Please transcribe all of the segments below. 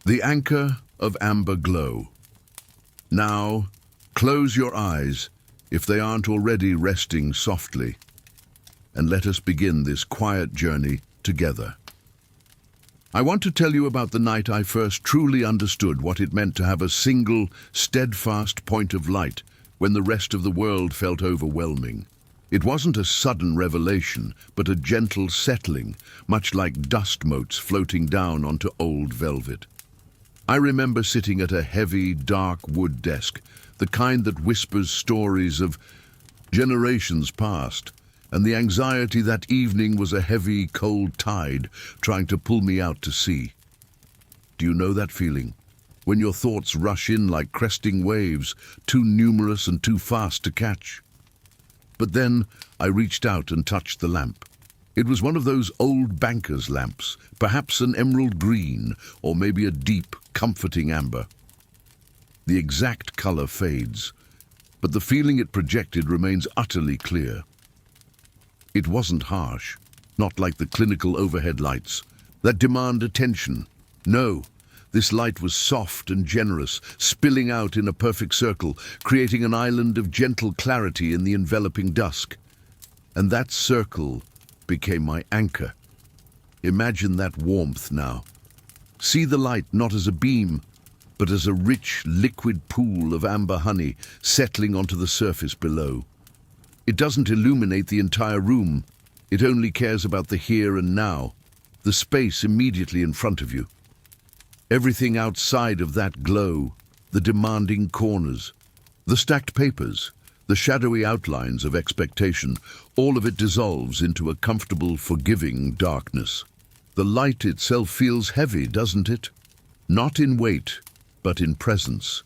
The anchor of amber glow. Now, close your eyes, if they aren't already resting softly, and let us begin this quiet journey together. I want to tell you about the night I first truly understood what it meant to have a single, steadfast point of light when the rest of the world felt overwhelming. It wasn't a sudden revelation, but a gentle settling, much like dust motes floating down onto old velvet. I remember sitting at a heavy, dark wood desk, the kind that whispers stories of generations past, and the anxiety that evening was a heavy, cold tide trying to pull me out to sea. Do you know that feeling? When your thoughts rush in like cresting waves, too numerous and too fast to catch. But then I reached out and touched the lamp. It was one of those old banker's lamps, perhaps an emerald green, or maybe a deep, comforting amber. The exact color fades, but the feeling it projected remains utterly clear. It wasn't harsh, not like the clinical overhead lights that demand attention. No, this light was soft and generous, spilling out in a perfect circle, creating an island of gentle clarity in the enveloping dusk. And that circle became my anchor. Imagine that warmth now. See the light not as a beam, but as a rich, liquid pool of amber honey settling onto the surface below. It doesn't illuminate the entire room. It only cares about the here and now, the space immediately in front of you. Everything outside of that glow, the demanding corners, the stacked papers, the shadowy outlines of expectation, all of it dissolves into a comfortable, forgiving darkness. The light itself feels heavy, doesn't it? Not in weight, but in presence.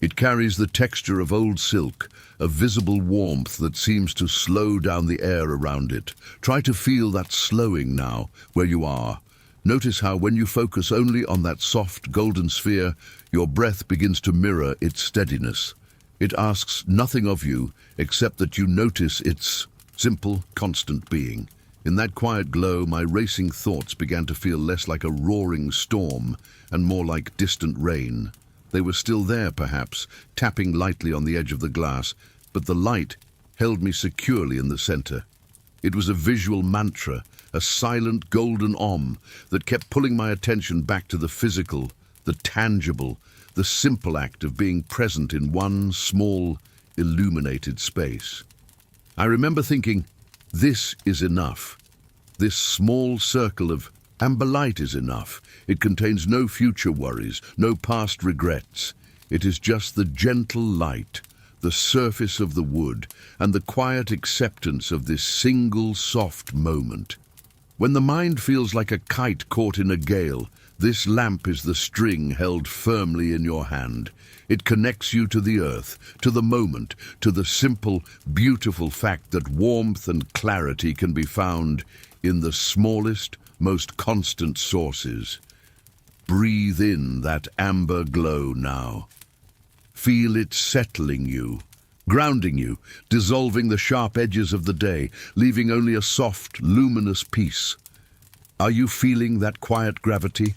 It carries the texture of old silk, a visible warmth that seems to slow down the air around it. Try to feel that slowing now, where you are. Notice how when you focus only on that soft golden sphere, your breath begins to mirror its steadiness. It asks nothing of you except that you notice its simple, constant being. In that quiet glow, my racing thoughts began to feel less like a roaring storm and more like distant rain. They were still there, perhaps, tapping lightly on the edge of the glass, but the light held me securely in the center. It was a visual mantra, a silent golden om that kept pulling my attention back to the physical, the tangible, the simple act of being present in one small, illuminated space. I remember thinking, this is enough. This small circle of amber light is enough. It contains no future worries, no past regrets. It is just the gentle light, the surface of the wood, and the quiet acceptance of this single soft moment. When the mind feels like a kite caught in a gale, this lamp is the string held firmly in your hand. It connects you to the earth, to the moment, to the simple, beautiful fact that warmth and clarity can be found in the smallest, most constant sources. Breathe in that amber glow now. Feel it settling you, grounding you, dissolving the sharp edges of the day, leaving only a soft, luminous peace. Are you feeling that quiet gravity?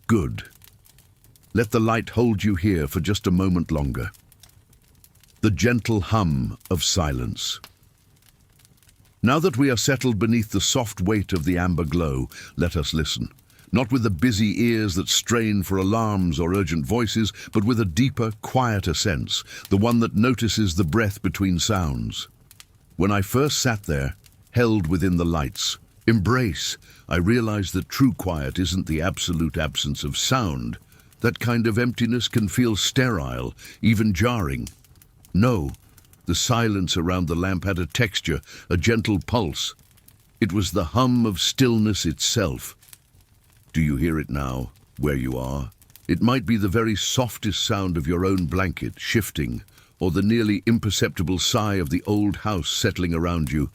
Good. Let the light hold you here for just a moment longer. The gentle hum of silence. Now that we are settled beneath the soft weight of the amber glow, let us listen. Not with the busy ears that strain for alarms or urgent voices, but with a deeper, quieter sense, the one that notices the breath between sounds. When I first sat there, held within the light's embrace, I realized that true quiet isn't the absolute absence of sound. That kind of emptiness can feel sterile, even jarring. No, the silence around the lamp had a texture, a gentle pulse. It was the hum of stillness itself. Do you hear it now, where you are? It might be the very softest sound of your own blanket shifting, or the nearly imperceptible sigh of the old house settling around you.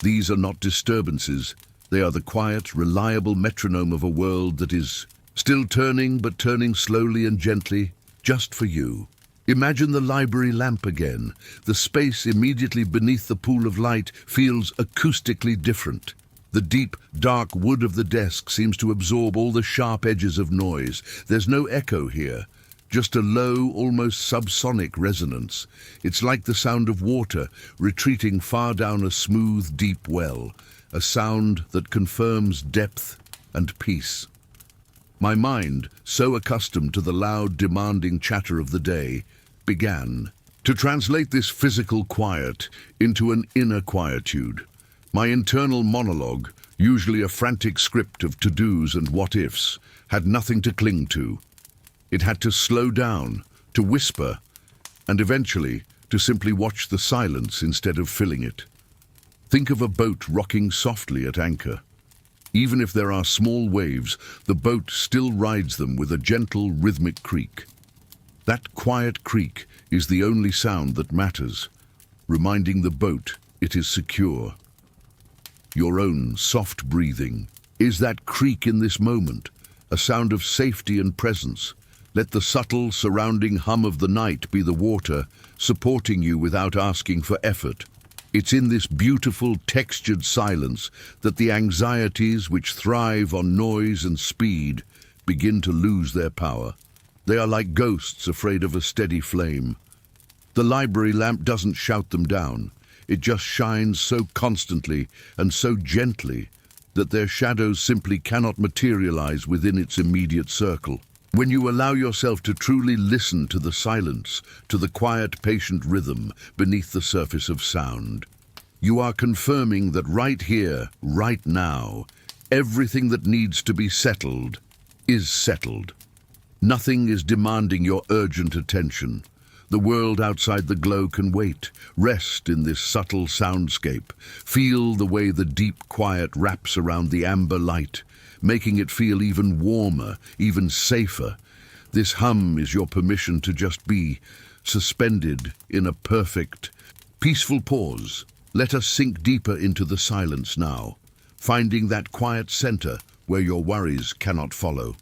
These are not disturbances. They are the quiet, reliable metronome of a world that is still turning, but turning slowly and gently, just for you. Imagine the library lamp again. The space immediately beneath the pool of light feels acoustically different. The deep, dark wood of the desk seems to absorb all the sharp edges of noise. There's no echo here, just a low, almost subsonic resonance. It's like the sound of water retreating far down a smooth, deep well, a sound that confirms depth and peace. My mind, so accustomed to the loud, demanding chatter of the day, began to translate this physical quiet into an inner quietude. My internal monologue, usually a frantic script of to-dos and what-ifs, had nothing to cling to. It had to slow down, to whisper, and eventually to simply watch the silence instead of filling it. Think of a boat rocking softly at anchor. Even if there are small waves, the boat still rides them with a gentle, rhythmic creak. That quiet creak is the only sound that matters, reminding the boat it is secure. Your own soft breathing is that creak in this moment, a sound of safety and presence. Let the subtle surrounding hum of the night be the water, supporting you without asking for effort. It's in this beautiful, textured silence that the anxieties which thrive on noise and speed begin to lose their power. They are like ghosts afraid of a steady flame. The library lamp doesn't shout them down. It just shines so constantly and so gently that their shadows simply cannot materialize within its immediate circle. When you allow yourself to truly listen to the silence, to the quiet, patient rhythm beneath the surface of sound, you are confirming that right here, right now, everything that needs to be settled is settled. Nothing is demanding your urgent attention. The world outside the glow can wait. Rest in this subtle soundscape. Feel the way the deep quiet wraps around the amber light, making it feel even warmer, even safer. This hum is your permission to just be, suspended in a perfect, peaceful pause. Let us sink deeper into the silence now, finding that quiet center where your worries cannot follow.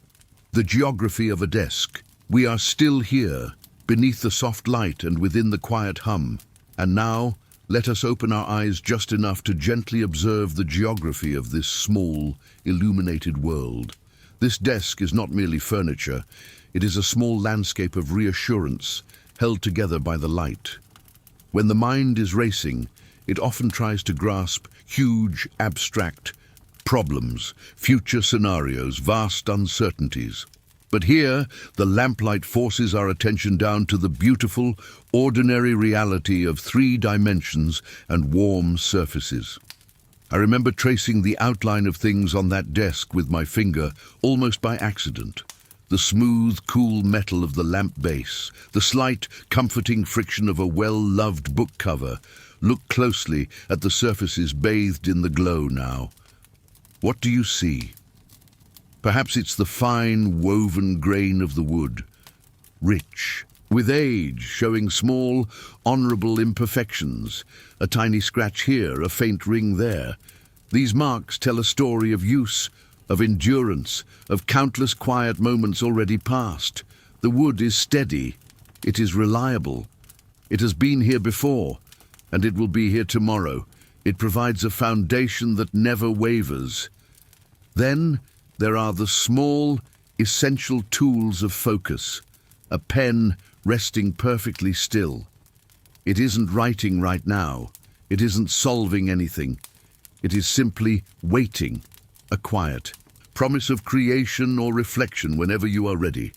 The geography of a desk. We are still here, beneath the soft light and within the quiet hum. And now, let us open our eyes just enough to gently observe the geography of this small, illuminated world. This desk is not merely furniture. It is a small landscape of reassurance, held together by the light. When the mind is racing, it often tries to grasp huge, abstract problems, future scenarios, vast uncertainties. But here, the lamplight forces our attention down to the beautiful, ordinary reality of 3 dimensions and warm surfaces. I remember tracing the outline of things on that desk with my finger, almost by accident. The smooth, cool metal of the lamp base, the slight, comforting friction of a well-loved book cover. Look closely at the surfaces bathed in the glow now. What do you see? Perhaps it's the fine, woven grain of the wood, rich, with age, showing small, honorable imperfections, a tiny scratch here, a faint ring there. These marks tell a story of use, of endurance, of countless quiet moments already past. The wood is steady, it is reliable. It has been here before, and it will be here tomorrow. It provides a foundation that never wavers. Then, there are the small, essential tools of focus. A pen resting perfectly still. It isn't writing right now. It isn't solving anything. It is simply waiting, a quiet promise of creation or reflection whenever you are ready.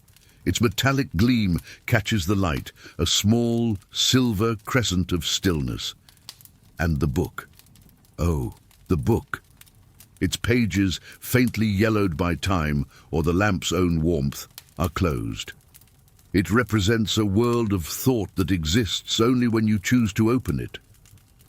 Its metallic gleam catches the light, a small, silver crescent of stillness. And the book. Oh, the book. Its pages, faintly yellowed by time or the lamp's own warmth, are closed. It represents a world of thought that exists only when you choose to open it.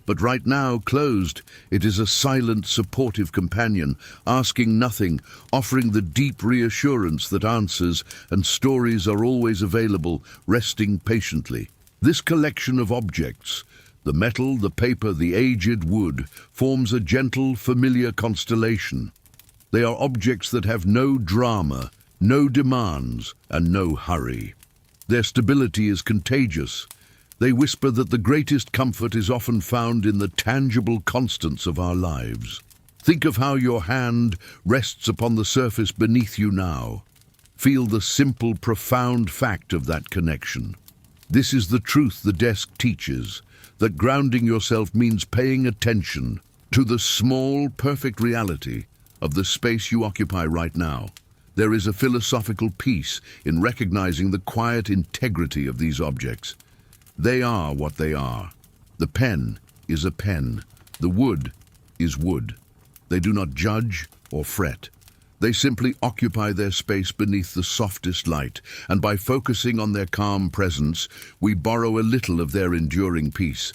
But right now, closed, it is a silent, supportive companion, asking nothing, offering the deep reassurance that answers and stories are always available, resting patiently. This collection of objects, the metal, the paper, the aged wood, forms a gentle, familiar constellation. They are objects that have no drama, no demands, and no hurry. Their stability is contagious. They whisper that the greatest comfort is often found in the tangible constants of our lives. Think of how your hand rests upon the surface beneath you now. Feel the simple, profound fact of that connection. This is the truth the desk teaches, that grounding yourself means paying attention to the small, perfect reality of the space you occupy right now. There is a philosophical peace in recognizing the quiet integrity of these objects. They are what they are. The pen is a pen. The wood is wood. They do not judge or fret. They simply occupy their space beneath the softest light, and by focusing on their calm presence, we borrow a little of their enduring peace.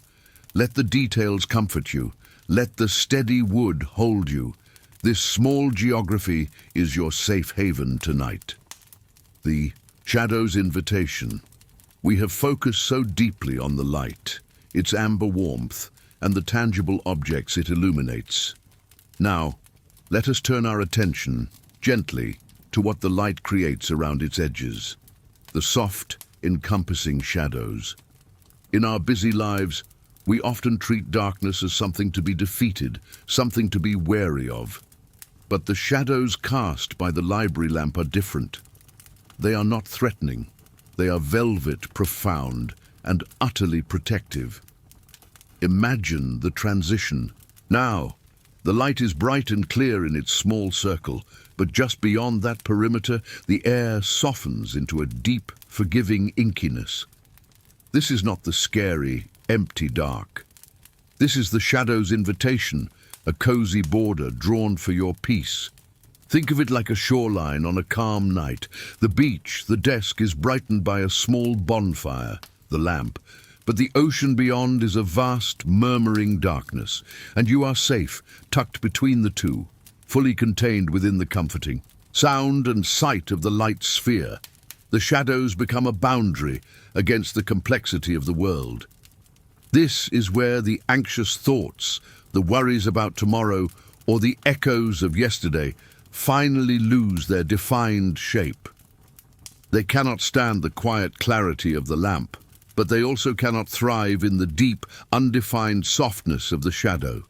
Let the details comfort you. Let the steady wood hold you. This small geography is your safe haven tonight. The shadow's invitation. We have focused so deeply on the light, its amber warmth, and the tangible objects it illuminates. Now, let us turn our attention, gently, to what the light creates around its edges. The soft, encompassing shadows. In our busy lives, we often treat darkness as something to be defeated, something to be wary of. But the shadows cast by the library lamp are different. They are not threatening. They are velvet, profound, and utterly protective. Imagine the transition. Now, the light is bright and clear in its small circle, but just beyond that perimeter, the air softens into a deep, forgiving inkiness. This is not the scary, empty dark. This is the shadow's invitation, a cozy border drawn for your peace. Think of it like a shoreline on a calm night. The beach, the desk, is brightened by a small bonfire, the lamp, but the ocean beyond is a vast, murmuring darkness, and you are safe, tucked between the two, fully contained within the comforting sound and sight of the light sphere. The shadows become a boundary against the complexity of the world. This is where the anxious thoughts, the worries about tomorrow, or the echoes of yesterday finally lose their defined shape. They cannot stand the quiet clarity of the lamp, but they also cannot thrive in the deep, undefined softness of the shadow.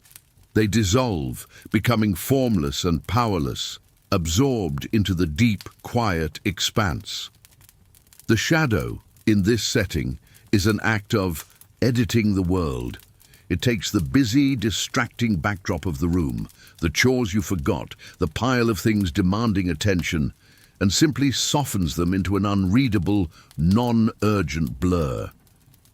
They dissolve, becoming formless and powerless, absorbed into the deep, quiet expanse. The shadow, in this setting, is an act of editing the world. It takes the busy, distracting backdrop of the room, the chores you forgot, the pile of things demanding attention, and simply softens them into an unreadable, non-urgent blur.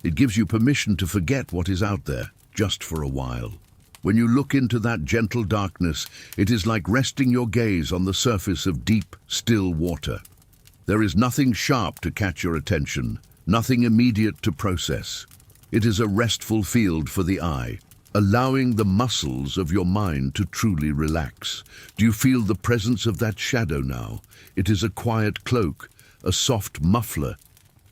It gives you permission to forget what is out there, just for a while. When you look into that gentle darkness, it is like resting your gaze on the surface of deep, still water. There is nothing sharp to catch your attention, nothing immediate to process. It is a restful field for the eye, allowing the muscles of your mind to truly relax. Do you feel the presence of that shadow now? It is a quiet cloak, a soft muffler.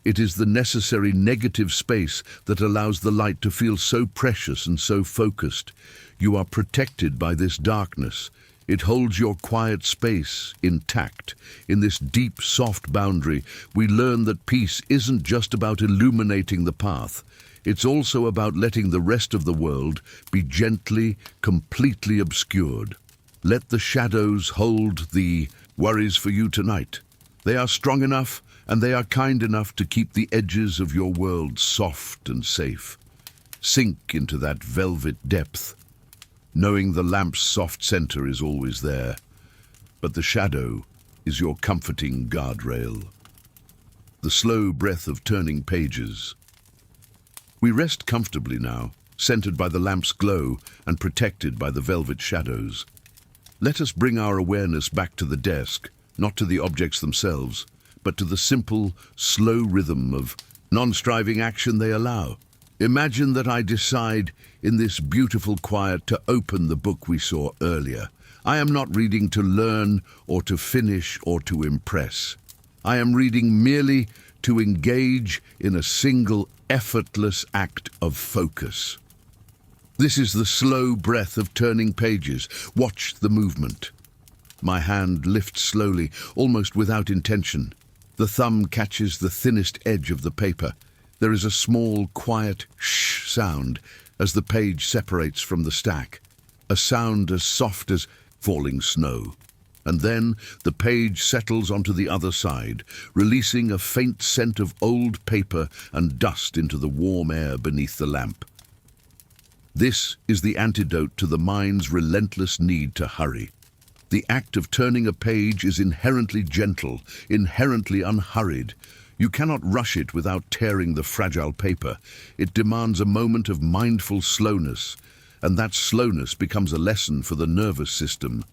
It is the necessary negative space that allows the light to feel so precious and so focused. You are protected by this darkness. It holds your quiet space intact. In this deep, soft boundary, we learn that peace isn't just about illuminating the path. It's also about letting the rest of the world be gently, completely obscured. Let the shadows hold the worries for you tonight. They are strong enough and they are kind enough to keep the edges of your world soft and safe. Sink into that velvet depth, knowing the lamp's soft center is always there, but the shadow is your comforting guardrail. The slow breath of turning pages. We rest comfortably now, centered by the lamp's glow and protected by the velvet shadows. Let us bring our awareness back to the desk, not to the objects themselves, but to the simple, slow rhythm of non-striving action they allow. Imagine that I decide, in this beautiful quiet, to open the book we saw earlier. I am not reading to learn or to finish or to impress. I am reading merely to engage in a single, effortless act of focus. This is the slow breath of turning pages. Watch the movement. My hand lifts slowly, almost without intention. The thumb catches the thinnest edge of the paper. There is a small, quiet shh sound as the page separates from the stack. a sound as soft as falling snow. And then the page settles onto the other side, releasing a faint scent of old paper and dust into the warm air beneath the lamp. This is the antidote to the mind's relentless need to hurry. The act of turning a page is inherently gentle, inherently unhurried. You cannot rush it without tearing the fragile paper. It demands a moment of mindful slowness, and that slowness becomes a lesson for the nervous system.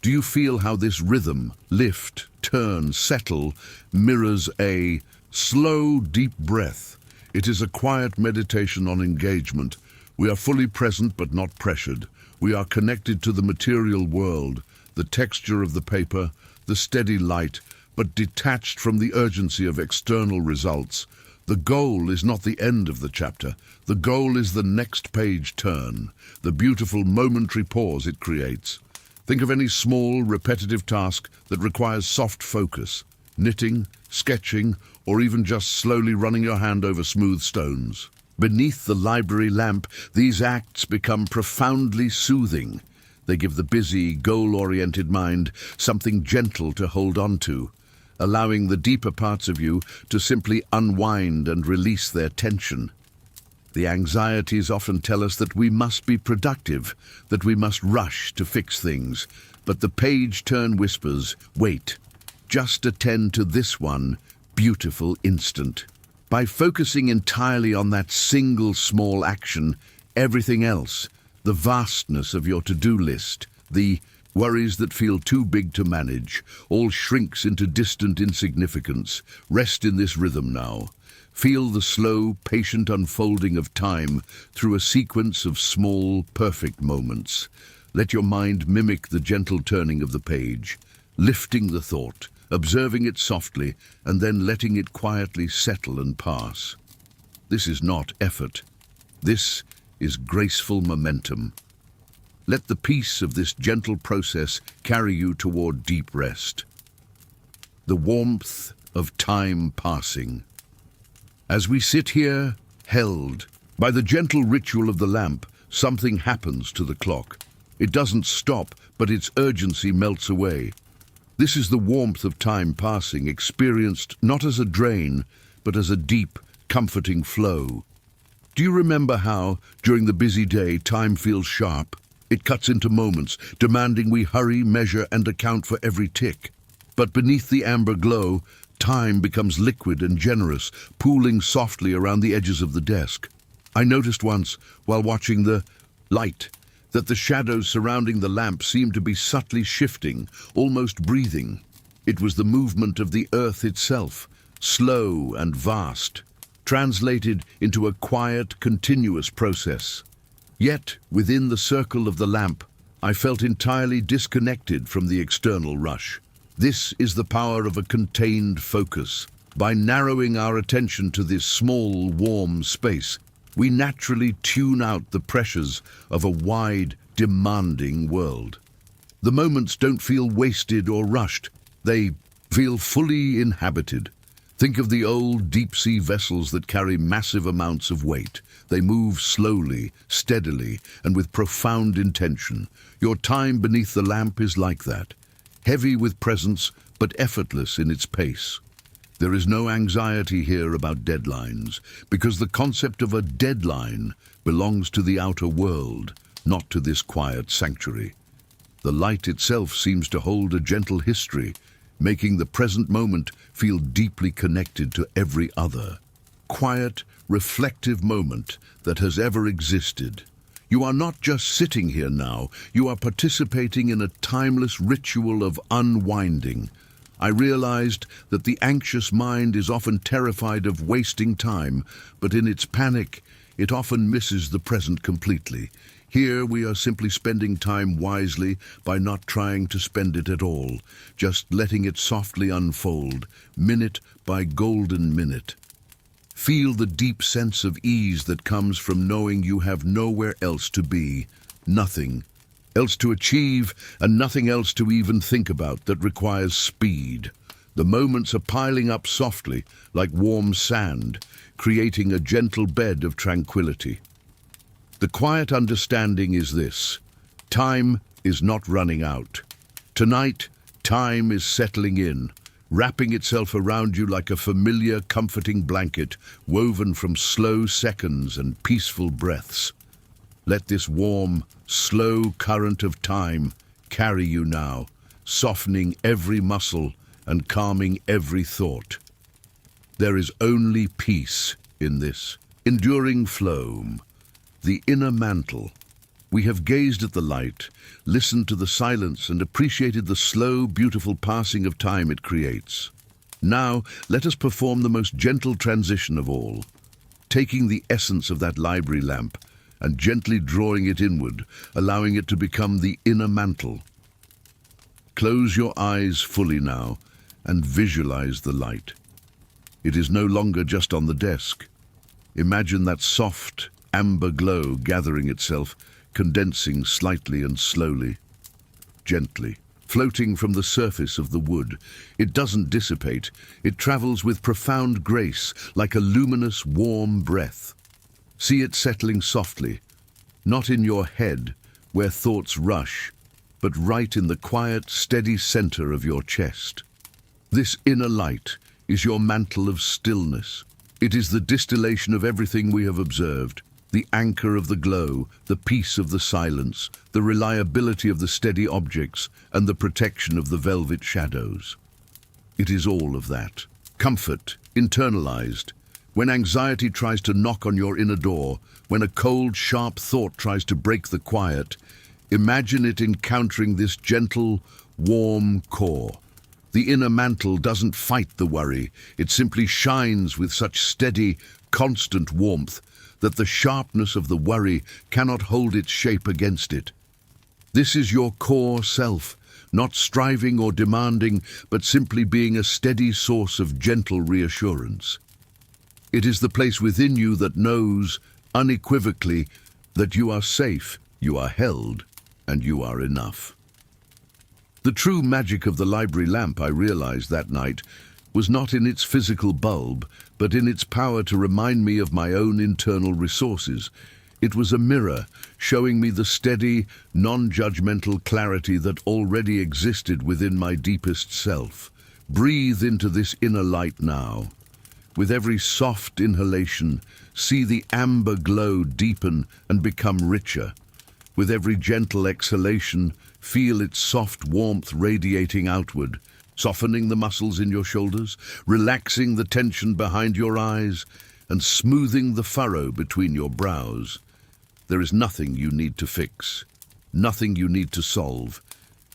Do you feel how this rhythm, lift, turn, settle, mirrors a slow, deep breath? It is a quiet meditation on engagement. We are fully present but not pressured. We are connected to the material world, the texture of the paper, the steady light, but detached from the urgency of external results. The goal is not the end of the chapter. The goal is the next page turn, the beautiful momentary pause it creates. Think of any small, repetitive task that requires soft focus, knitting, sketching, or even just slowly running your hand over smooth stones. Beneath the library lamp, these acts become profoundly soothing. They give the busy, goal-oriented mind something gentle to hold on to, allowing the deeper parts of you to simply unwind and release their tension. The anxieties often tell us that we must be productive, that we must rush to fix things. But the page turn whispers, wait, just attend to this one beautiful instant. By focusing entirely on that single small action, everything else, the vastness of your to-do list, the worries that feel too big to manage, all shrinks into distant insignificance. Rest in this rhythm now. Feel the slow, patient unfolding of time through a sequence of small, perfect moments. Let your mind mimic the gentle turning of the page, lifting the thought, observing it softly, and then letting it quietly settle and pass. This is not effort. This is graceful momentum. Let the peace of this gentle process carry you toward deep rest. The warmth of time passing. As we sit here, held by the gentle ritual of the lamp, something happens to the clock. It doesn't stop, but its urgency melts away. This is the warmth of time passing, experienced not as a drain, but as a deep, comforting flow. Do you remember how, during the busy day, time feels sharp? It cuts into moments, demanding we hurry, measure, and account for every tick. But beneath the amber glow, time becomes liquid and generous, pooling softly around the edges of the desk. I noticed once, while watching the light, that the shadows surrounding the lamp seemed to be subtly shifting, almost breathing. It was the movement of the earth itself, slow and vast, translated into a quiet, continuous process. Yet, within the circle of the lamp, I felt entirely disconnected from the external rush. This is the power of a contained focus. By narrowing our attention to this small, warm space, we naturally tune out the pressures of a wide, demanding world. The moments don't feel wasted or rushed. They feel fully inhabited. Think of the old deep-sea vessels that carry massive amounts of weight. They move slowly, steadily, and with profound intention. Your time beneath the lamp is like that. Heavy with presence, but effortless in its pace. There is no anxiety here about deadlines, because the concept of a deadline belongs to the outer world, not to this quiet sanctuary. The light itself seems to hold a gentle history, making the present moment feel deeply connected to every other. Quiet, reflective moment that has ever existed. You are not just sitting here now, you are participating in a timeless ritual of unwinding. I realized that the anxious mind is often terrified of wasting time, but in its panic, it often misses the present completely. Here we are simply spending time wisely by not trying to spend it at all, just letting it softly unfold, minute by golden minute. Feel the deep sense of ease that comes from knowing you have nowhere else to be, nothing else to achieve, and nothing else to even think about that requires speed. The moments are piling up softly, like warm sand, creating a gentle bed of tranquility. The quiet understanding is this: Time is not running out. Tonight, time is settling in, wrapping itself around you like a familiar, comforting blanket woven from slow seconds and peaceful breaths. Let this warm, slow current of time carry you now, softening every muscle and calming every thought. There is only peace in this enduring flow, the inner mantle. We have gazed at the light, listened to the silence, and appreciated the slow, beautiful passing of time it creates. Now, let us perform the most gentle transition of all, taking the essence of that library lamp and gently drawing it inward, allowing it to become the inner mantle. Close your eyes fully now and visualize the light. It is no longer just on the desk. Imagine that soft, amber glow gathering itself, condensing slightly and slowly, gently, floating from the surface of the wood. It doesn't dissipate. It travels with profound grace, like a luminous, warm breath. See it settling softly, not in your head, where thoughts rush, but right in the quiet, steady center of your chest. This inner light is your mantle of stillness. It is the distillation of everything we have observed. The anchor of the glow, the peace of the silence, the reliability of the steady objects, and the protection of the velvet shadows. It is all of that. Comfort, internalized. When anxiety tries to knock on your inner door, when a cold, sharp thought tries to break the quiet, imagine it encountering this gentle, warm core. The inner mantle doesn't fight the worry. It simply shines with such steady, constant warmth that the sharpness of the worry cannot hold its shape against it. This is your core self, not striving or demanding, but simply being a steady source of gentle reassurance. It is the place within you that knows, unequivocally, that you are safe, you are held, and you are enough. The true magic of the library lamp, I realized that night, was not in its physical bulb, but in its power to remind me of my own internal resources. It was a mirror, showing me the steady, non-judgmental clarity that already existed within my deepest self. Breathe into this inner light now. With every soft inhalation, see the amber glow deepen and become richer. With every gentle exhalation, feel its soft warmth radiating outward, softening the muscles in your shoulders, relaxing the tension behind your eyes, and smoothing the furrow between your brows. There is nothing you need to fix, nothing you need to solve,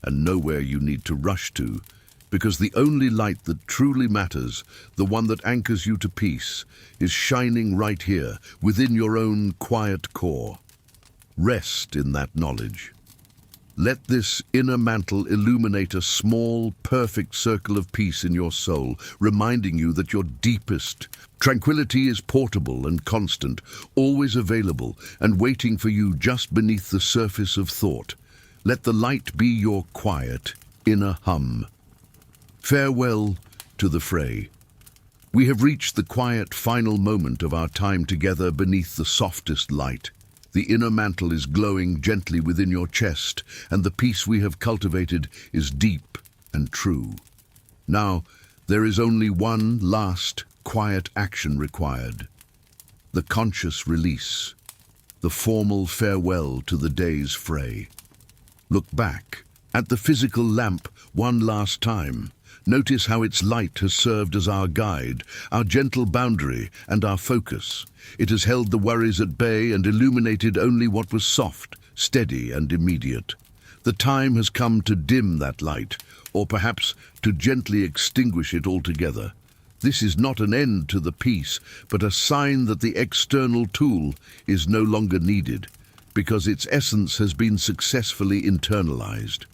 and nowhere you need to rush to, because the only light that truly matters, the one that anchors you to peace, is shining right here, within your own quiet core. Rest in that knowledge. Let this inner mantle illuminate a small, perfect circle of peace in your soul, reminding you that your deepest tranquility is portable and constant, always available and waiting for you just beneath the surface of thought. Let the light be your quiet, inner hum. Farewell to the fray. We have reached the quiet, final moment of our time together beneath the softest light. The inner mantle is glowing gently within your chest, and the peace we have cultivated is deep and true. Now, there is only one last, quiet action required. The conscious release. The formal farewell to the day's fray. Look back at the physical lamp one last time. Notice how its light has served as our guide, our gentle boundary, and our focus. It has held the worries at bay and illuminated only what was soft, steady, and immediate. The time has come to dim that light, or perhaps to gently extinguish it altogether. This is not an end to the peace, but a sign that the external tool is no longer needed, because its essence has been successfully internalized.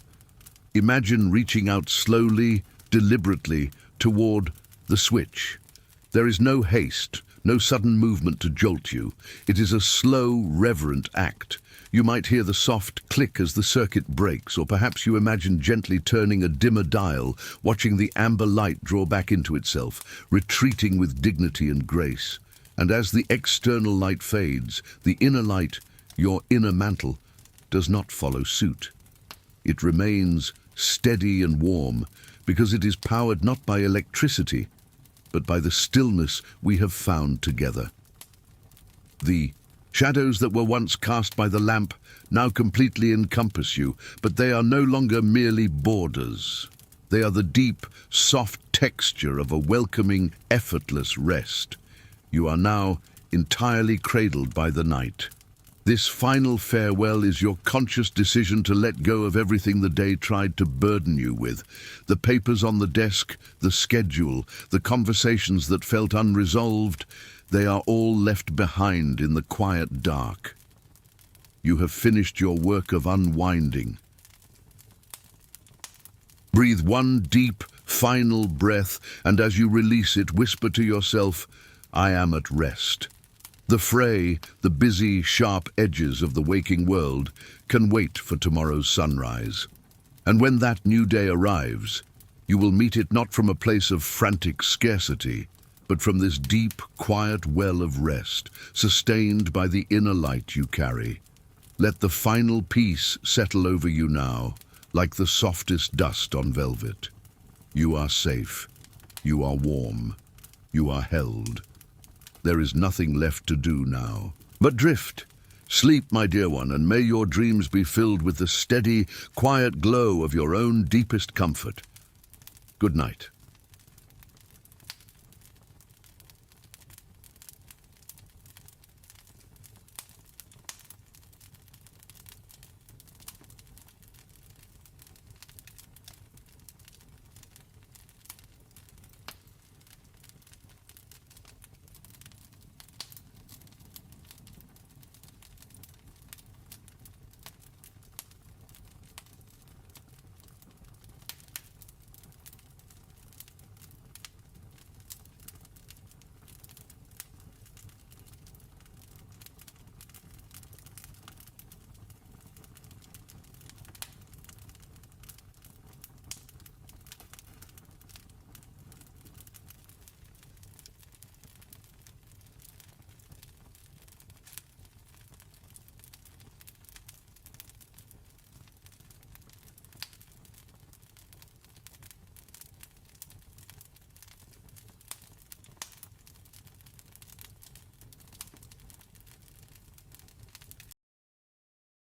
Imagine reaching out slowly, deliberately, toward the switch. There is no haste, no sudden movement to jolt you. It is a slow, reverent act. You might hear the soft click as the circuit breaks, or perhaps you imagine gently turning a dimmer dial, watching the amber light draw back into itself, retreating with dignity and grace. And as the external light fades, the inner light, your inner mantle, does not follow suit. It remains steady and warm because it is powered not by electricity, but by the stillness we have found together. The shadows that were once cast by the lamp now completely encompass you, but they are no longer merely borders. They are the deep, soft texture of a welcoming, effortless rest. You are now entirely cradled by the night. This final farewell is your conscious decision to let go of everything the day tried to burden you with. The papers on the desk, the schedule, the conversations that felt unresolved, they are all left behind in the quiet dark. You have finished your work of unwinding. Breathe one deep, final breath, and as you release it, whisper to yourself, "I am at rest." The fray, the busy, sharp edges of the waking world can wait for tomorrow's sunrise. And when that new day arrives, you will meet it not from a place of frantic scarcity, but from this deep, quiet well of rest, sustained by the inner light you carry. Let the final peace settle over you now, like the softest dust on velvet. You are safe. You are warm. You are held. There is nothing left to do now but drift. Sleep, my dear one, and may your dreams be filled with the steady, quiet glow of your own deepest comfort. Good night.